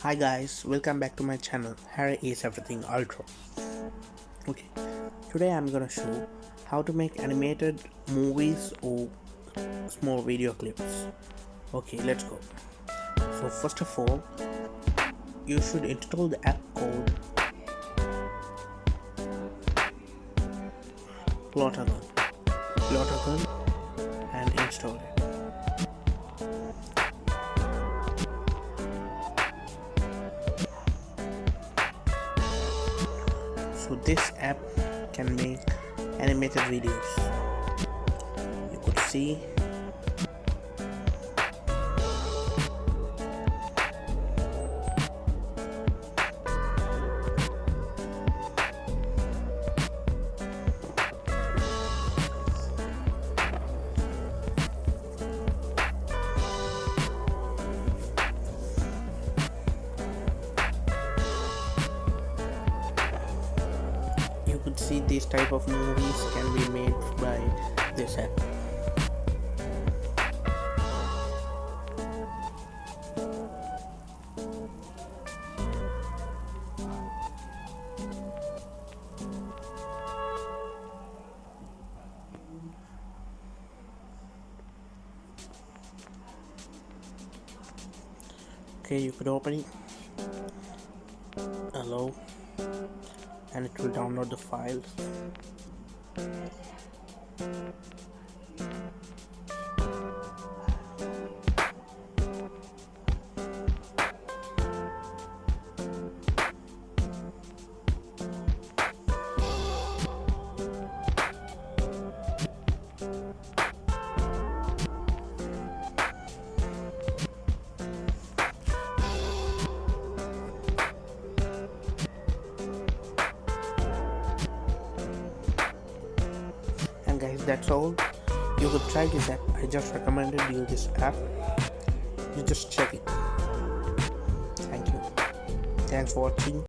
Hi guys, welcome back to my channel. Harry is Everything Ultra. Okay, today I'm gonna show how to make animated movies or small video clips. Okay, let's go. So first of all, you should install the app called Plotagon. Plotagon and install it. So this app can make animated videos. You could see these type of movies can be made by this app. Okay, you could open it. Allow, and it will download the files. And guys, that's all. You could try this app. I just recommended you this app. You just check it. Thank you. Thanks for watching.